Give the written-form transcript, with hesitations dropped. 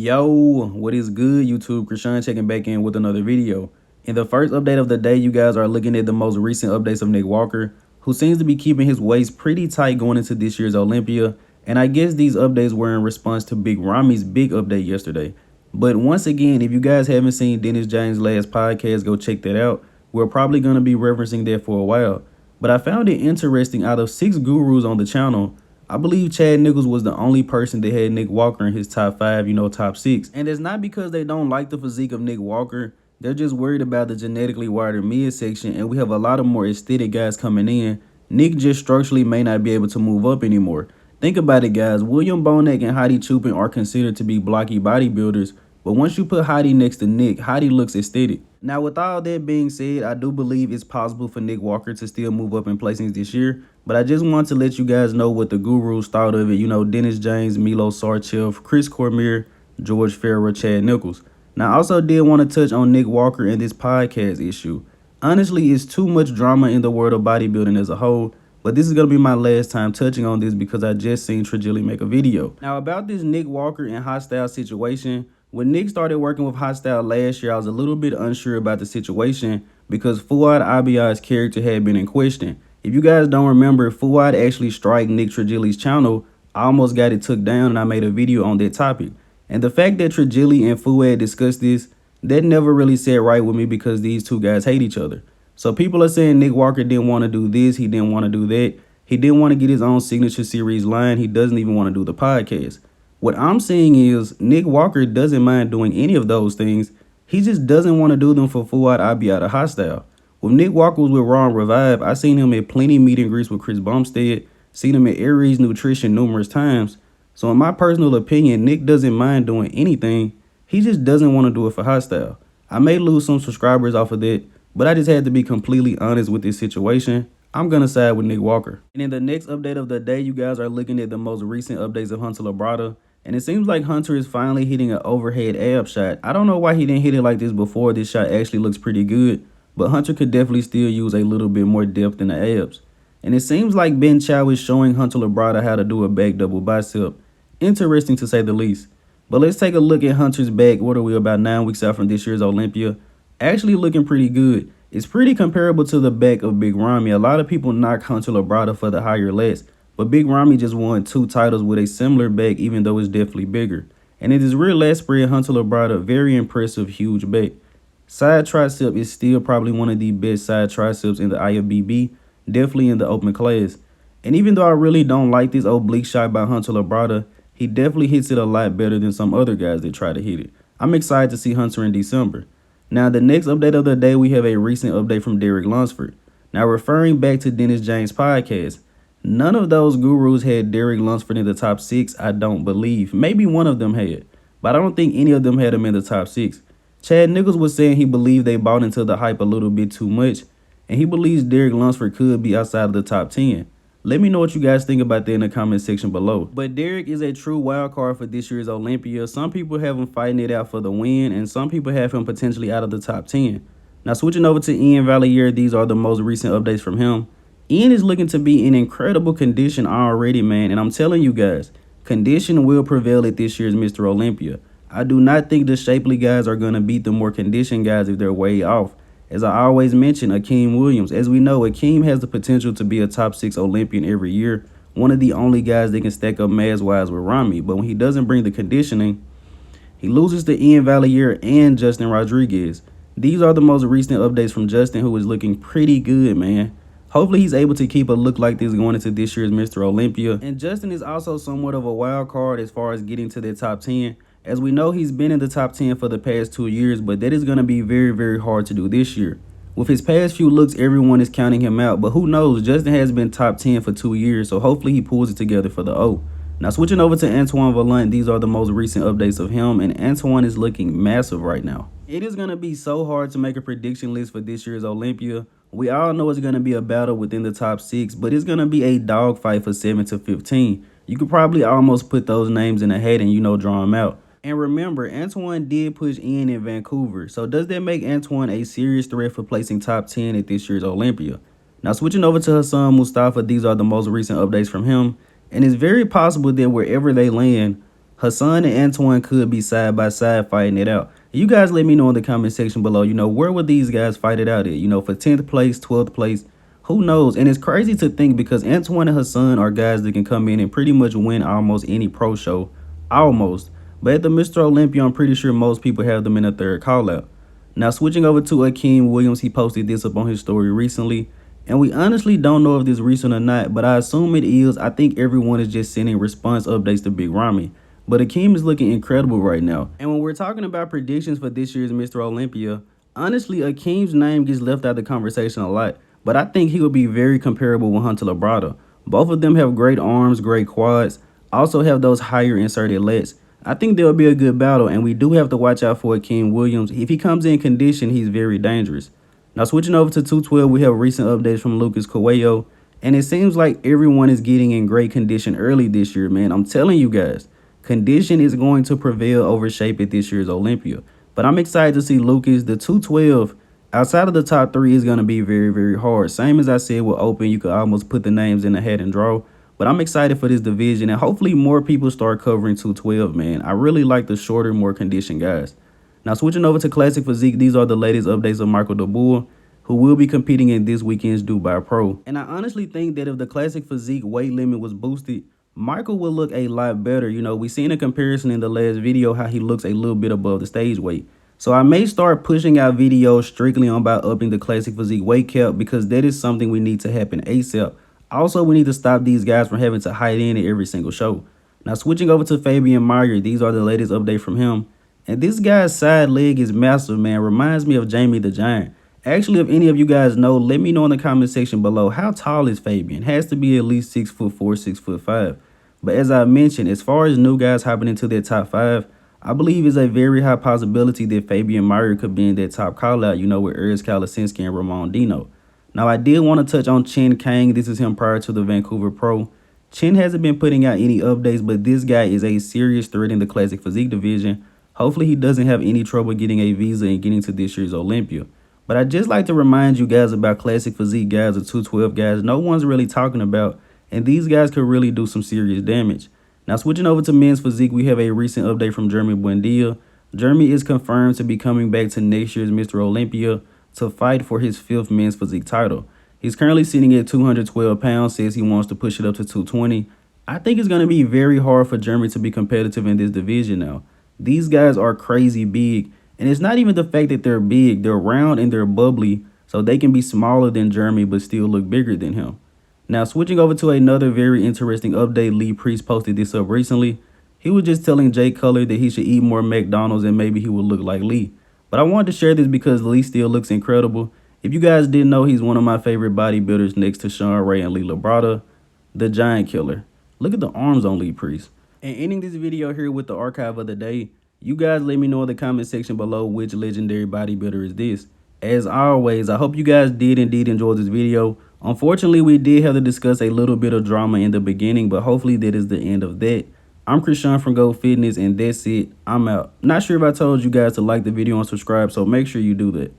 Yo, what is good, YouTube? Krishan checking back in with another video. In the first update of the day, you guys are looking at the most recent updates of Nick Walker, who seems to be keeping his waist pretty tight going into this year's Olympia. And I guess these updates were in response to Big Rami's big update yesterday. But once again, if you guys haven't seen Dennis James' last podcast, go check that out. We're probably going to be referencing that for a while. But I found it interesting, out of 6 gurus on the channel, I believe Chad Nichols was the only person that had Nick Walker in his top 5, top 6. And it's not because they don't like the physique of Nick Walker. They're just worried about the genetically wider midsection, and we have a lot of more aesthetic guys coming in. Nick just structurally may not be able to move up anymore. Think about it, guys. William Bonac and Hottie Chupin are considered to be blocky bodybuilders, but once you put Hottie next to Nick, Hottie looks aesthetic. Now, with all that being said, I do believe it's possible for Nick Walker to still move up in placings this year, but I just want to let you guys know what the gurus thought of it. Dennis James, Milo Sarchev, Chris Cormier, George Farrah, Chad Nichols. Now, I also did want to touch on Nick Walker and this podcast issue. Honestly, it's too much drama in the world of bodybuilding as a whole, but this is going to be my last time touching on this because I just seen Trigilli make a video. Now, about this Nick Walker and Hostile situation, when Nick started working with Hostile last year, I was a little bit unsure about the situation because Fouad Abiad's character had been in question. If you guys don't remember, Fouad actually striked Nick Trigilli's channel. I almost got it took down, and I made a video on that topic. And the fact that Trigilli and Fouad discussed this, that never really sat right with me because these two guys hate each other. So people are saying Nick Walker didn't want to do this, he didn't want to do that. He didn't want to get his own signature series line. He doesn't even want to do the podcast. What I'm saying is Nick Walker doesn't mind doing any of those things. He just doesn't want to do them for Fouad Abiad or Hostile. When Nick Walker was with Raw and Revive, I seen him at plenty meet and greets with Chris Bumstead, seen him at Aries Nutrition numerous times. So in my personal opinion, Nick doesn't mind doing anything. He just doesn't want to do it for Hostile. I may lose some subscribers off of that, but I just had to be completely honest with this situation. I'm going to side with Nick Walker. And in the next update of the day, you guys are looking at the most recent updates of Hunter Labrada. And it seems like Hunter is finally hitting an overhead ab shot. I don't know why he didn't hit it like this before. This shot actually looks pretty good. But Hunter could definitely still use a little bit more depth in the abs. And it seems like Ben Chow is showing Hunter Labrada how to do a back double bicep. Interesting to say the least. But let's take a look at Hunter's back. What are we, about 9 weeks out from this year's Olympia? Actually looking pretty good. It's pretty comparable to the back of Big Ramy. A lot of people knock Hunter Labrada for the higher lats. But Big Ramy just won 2 titles with a similar back, even though it's definitely bigger. And in his rear lat spread, Hunter Labrada, very impressive, huge back. Side tricep is still probably one of the best side triceps in the IFBB, definitely in the open class. And even though I really don't like this oblique shot by Hunter Labrada, he definitely hits it a lot better than some other guys that try to hit it. I'm excited to see Hunter in December. Now, the next update of the day, we have a recent update from Derek Lunsford. Now, referring back to Dennis James' podcast, none of those gurus had Derek Lunsford in the top 6, I don't believe. Maybe one of them had, but I don't think any of them had him in the top 6. Chad Nichols was saying he believed they bought into the hype a little bit too much, and he believes Derek Lunsford could be outside of the top 10. Let me know what you guys think about that in the comment section below. But Derek is a true wild card for this year's Olympia. Some people have him fighting it out for the win, and some people have him potentially out of the top 10. Now, switching over to Iain Valliere, these are the most recent updates from him. Iain is looking to be in incredible condition already, man. And I'm telling you guys, condition will prevail at this year's Mr. Olympia. I do not think the shapely guys are going to beat the more conditioned guys if they're way off. As I always mention, Akim Williams. As we know, Akim has the potential to be a top 6 Olympian every year. One of the only guys that can stack up mass-wise with Ramy. But when he doesn't bring the conditioning, he loses to Iain Valliere and Justin Rodriguez. These are the most recent updates from Justin, who is looking pretty good, man. Hopefully he's able to keep a look like this going into this year's Mr. Olympia. And Justin is also somewhat of a wild card as far as getting to the top 10. As we know, he's been in the top 10 for the past 2 years, but that is going to be very, very hard to do this year. With his past few looks, everyone is counting him out, but who knows? Justin has been top 10 for 2 years, so hopefully he pulls it together for the O. Now, switching over to Antoine Vaillant, these are the most recent updates of him, and Antoine is looking massive right now. It is going to be so hard to make a prediction list for this year's Olympia. We all know it's going to be a battle within the top 6, but it's going to be a dogfight for 7 to 15. You could probably almost put those names in a hat and, draw them out. And remember, Antoine did push Iain in Vancouver, so does that make Antoine a serious threat for placing top 10 at this year's Olympia? Now, switching over to Hassan Mostafa, these are the most recent updates from him, and it's very possible that wherever they land, Hassan and Antoine could be side by side fighting it out. You guys let me know in the comment section below, where would these guys fight it out at? For 10th place, 12th place, who knows? And it's crazy to think because Antoine and Hassan are guys that can come in and pretty much win almost any pro show. Almost. But at the Mr. Olympia, I'm pretty sure most people have them in a third call out. Now switching over to Akim Williams, he posted this up on his story recently. And we honestly don't know if this is recent or not, but I assume it is. I think everyone is just sending response updates to Big Ramy. But Akim is looking incredible right now. And when we're talking about predictions for this year's Mr. Olympia, honestly, Akim's name gets left out of the conversation a lot. But I think he will be very comparable with Hunter Labrada. Both of them have great arms, great quads, also have those higher inserted lets. I think there will be a good battle, and we do have to watch out for Akim Williams. If he comes in condition, he's very dangerous. Now switching over to 212, we have recent updates from Lucas Coelho, and it seems like everyone is getting in great condition early this year, man. I'm telling you guys, condition is going to prevail over shape at this year's Olympia. But I'm excited to see Lucas. The 212, outside of the top 3, is going to be very, very hard. Same as I said with Open, you could almost put the names in the hat and draw. But I'm excited for this division, and hopefully more people start covering 212, man. I really like the shorter, more conditioned guys. Now switching over to Classic Physique, these are the latest updates of Michael Daboul, who will be competing in this weekend's Dubai Pro. And I honestly think that if the Classic Physique weight limit was boosted, Michael will look a lot better. We seen a comparison in the last video how he looks a little bit above the stage weight. So I may start pushing out videos strictly on about upping the Classic Physique weight cap because that is something we need to happen ASAP. Also, we need to stop these guys from having to hide in at every single show. Now switching over to Fabian Mayr, these are the latest update from him. And this guy's side leg is massive, man. Reminds me of Jamie the Giant. Actually, if any of you guys know, let me know in the comment section below. How tall is Fabian? Has to be at least 6'4", 6'5". But as I mentioned, as far as new guys hopping into their top 5, I believe it's a very high possibility that Fabian Mayr could be in that top call out, with Urs Kalasinski and Ramon Dino. Now, I did want to touch on Chen Kang. This is him prior to the Vancouver Pro. Chen hasn't been putting out any updates, but this guy is a serious threat in the Classic Physique division. Hopefully, he doesn't have any trouble getting a visa and getting to this year's Olympia. But I'd just like to remind you guys about Classic Physique guys or 212 guys no one's really talking about, and these guys could really do some serious damage. Now, switching over to men's physique, we have a recent update from Jeremy Buendia. Jeremy is confirmed to be coming back to next year's Mr. Olympia to fight for his 5th men's physique title. He's currently sitting at 212 pounds, says he wants to push it up to 220. I think it's going to be very hard for Jeremy to be competitive in this division now. These guys are crazy big, and it's not even the fact that they're big. They're round and they're bubbly, so they can be smaller than Jeremy but still look bigger than him. Now, switching over to another very interesting update, Lee Priest posted this up recently. He was just telling Jay Cutler that he should eat more McDonald's and maybe he would look like Lee. But I wanted to share this because Lee still looks incredible. If you guys didn't know, he's one of my favorite bodybuilders next to Sean Ray and Lee Labrada, the Giant Killer. Look at the arms on Lee Priest. And ending this video here with the archive of the day, you guys let me know in the comment section below which legendary bodybuilder is this. As always, I hope you guys did indeed enjoy this video. Unfortunately, we did have to discuss a little bit of drama in the beginning, but hopefully that is the end of that. I'm Krishan from Go Fitness, and that's it. I'm out. Not sure if I told you guys to like the video and subscribe, so make sure you do that.